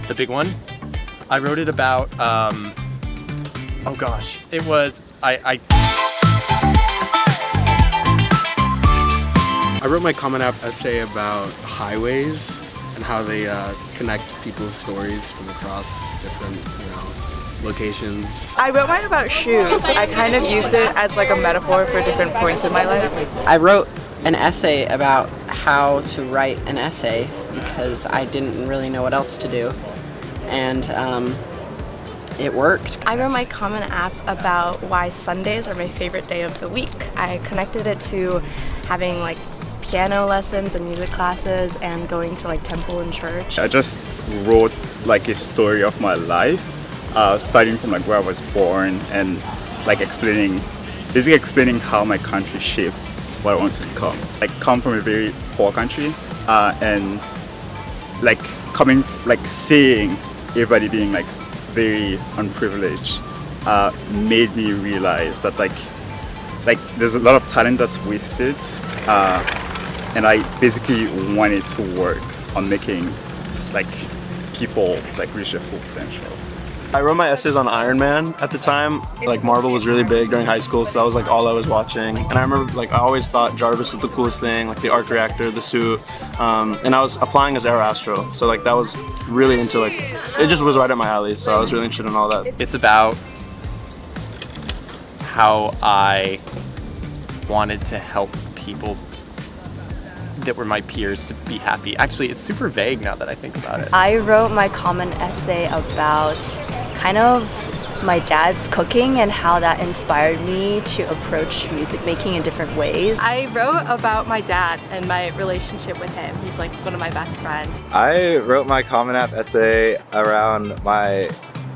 The big one? I wrote it about, oh gosh, it was, I wrote my Common App essay about highways and how they connect people's stories from across different, locations. I wrote mine about shoes. I kind of used it as like a metaphor for different points in my life. I wrote an essay about how to write an essay because I didn't really know what else to do, and it worked. I wrote my Common App about why Sundays are my favorite day of the week. I connected it to having like piano lessons and music classes and going to like temple and church. I just wrote like a story of my life, starting from like where I was born and like basically explaining how my country shaped what I want to become. I come from a very poor country, and like seeing everybody being like very unprivileged made me realize that like there's a lot of talent that's wasted, and I basically wanted to work on making like people like reach their full potential. I wrote my essays on Iron Man at the time. Like Marvel was really big during high school, so that was like all I was watching. And I remember like I always thought Jarvis was the coolest thing, like the arc reactor, the suit, and I was applying as Air Astro, so like that was really into like, it just was right up my alley, so I was really interested in all that. It's about how I wanted to help people that were my peers to be happy. Actually, it's super vague now that I think about it. I wrote my common essay about kind of my dad's cooking and how that inspired me to approach music making in different ways. I wrote about my dad and my relationship with him. He's like one of my best friends. I wrote my Common App essay around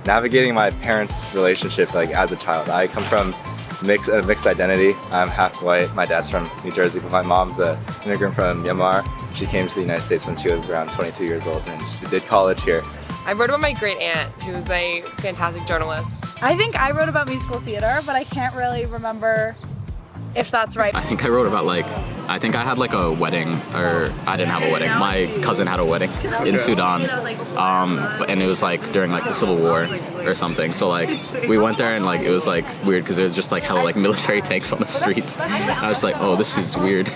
navigating my parents' relationship like as a child. I come from a mixed identity. I'm half white. My dad's from New Jersey, but my mom's an immigrant from Myanmar. She came to the United States when she was around 22 years old, and she did college here. I wrote about my great aunt, who's a fantastic journalist. I think I wrote about musical theater, but I can't really remember if that's right. I think I wrote about I think I had like a wedding, or I didn't have a wedding. My cousin had a wedding in Sudan, and it was like during like the Civil War or something. So like we went there and like it was like weird because there was just like hella like military tanks on the streets. I was like, oh, this is weird.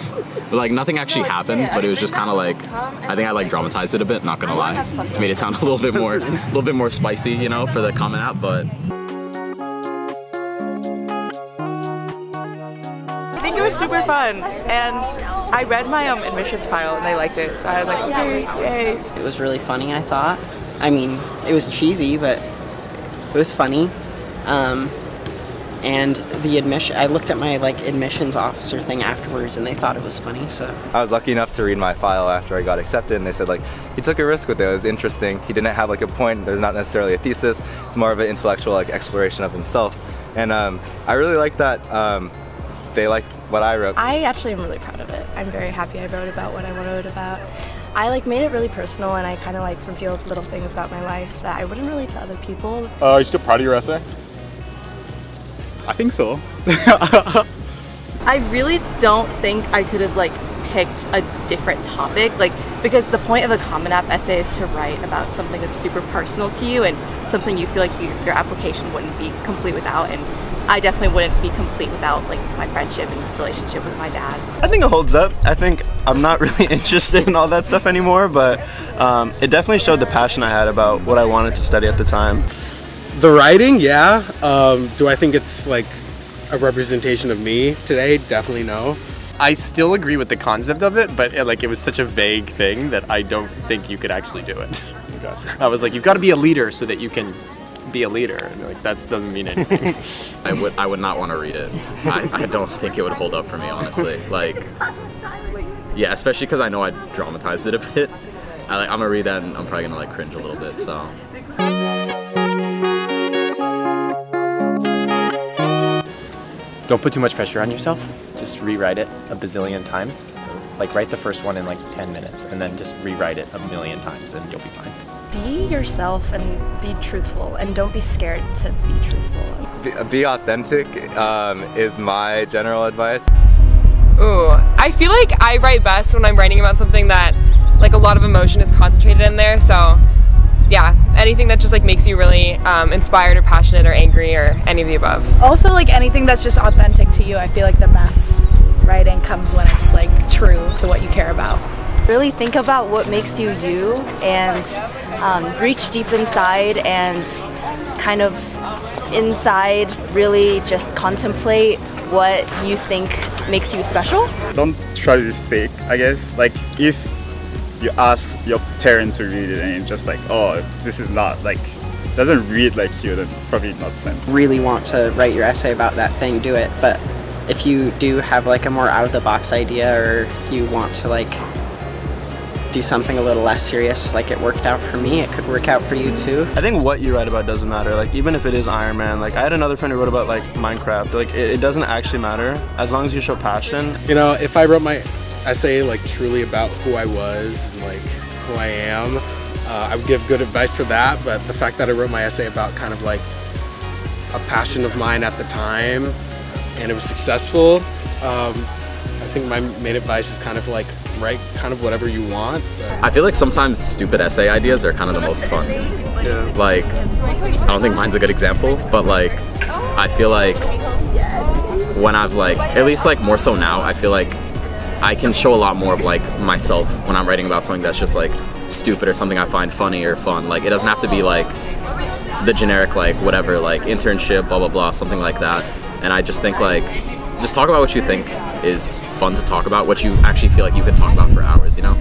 But like nothing actually happened, but it was just kind of like, I think I like dramatized it a bit. Not gonna lie, it made it sound a little bit more spicy, for the Common App, but. I think it was super fun, and I read my admissions file and they liked it, so I was like, okay, yay. It was really funny, I thought. I mean, it was cheesy, but it was funny. And the I looked at my admissions officer thing afterwards, and they thought it was funny. So I was lucky enough to read my file after I got accepted, and they said he took a risk with it. It was interesting. He didn't have a point. There's not necessarily a thesis. It's more of an intellectual exploration of himself, and I really like that. They liked what I wrote. I actually am really proud of it. I'm very happy I wrote about what I wrote about. I made it really personal, and I kind of revealed little things about my life that I wouldn't really tell other people. Are you still proud of your essay? I think so. I really don't think I could have picked a different topic, because the point of a Common App essay is to write about something that's super personal to you and something you feel like your application wouldn't be complete without, and I definitely wouldn't be complete without my friendship and relationship with my dad. I think it holds up. I think I'm not really interested in all that stuff anymore, but it definitely showed the passion I had about what I wanted to study at the time. The writing, yeah. Do I think it's a representation of me today? Definitely no. I still agree with the concept of it, but it was such a vague thing that I don't think you could actually do it. I was like, you've got to be a leader so that you can be a leader, and that doesn't mean anything. I would not want to read it. I don't think it would hold up for me, honestly. Yeah, especially because I know I dramatized it a bit. I'm gonna read that and I'm probably gonna cringe a little bit. So. Don't put too much pressure on yourself. Just rewrite it a bazillion times. So write the first one in 10 minutes and then just rewrite it a million times and you'll be fine. Be yourself and be truthful, and don't be scared to be truthful. Be authentic is my general advice. Ooh, I feel like I write best when I'm writing about something that a lot of emotion is concentrated in there, so yeah, anything that just like makes you really inspired or passionate or angry or any of the above. Also, like anything that's just authentic to you. I feel like the best writing comes when it's like true to what you care about. Really think about what makes you you, and reach deep inside and kind of inside really just contemplate what you think makes you special. Don't try to be fake, I guess. Like if you ask your parent to read it and it's just like, oh, this is not like, doesn't read like you, then probably not sent. Really want to write your essay about that thing, do it. But if you do have like a more out of the box idea, or you want to like do something a little less serious, like it worked out for me, it could work out for you too. I think what you write about doesn't matter. Like even if it is Iron Man, like I had another friend who wrote about like Minecraft. Like it doesn't actually matter as long as you show passion. You know, if I wrote my essay like truly about who I was and like who I am, I would give good advice for that. But the fact that I wrote my essay about kind of like a passion of mine at the time and it was successful, I think my main advice is kind of like write kind of whatever you want. I feel like sometimes stupid essay ideas are kind of the most fun. Yeah. Like, I don't think mine's a good example, but like, I feel like when I've like, at least like more so now, I feel like I can show a lot more of like myself when I'm writing about something that's just like stupid or something I find funny or fun. Like it doesn't have to be like the generic like whatever, like internship, blah, blah, blah, something like that. And I just think like, just talk about what you think is fun to talk about, what you actually feel like you can talk about for hours, you know?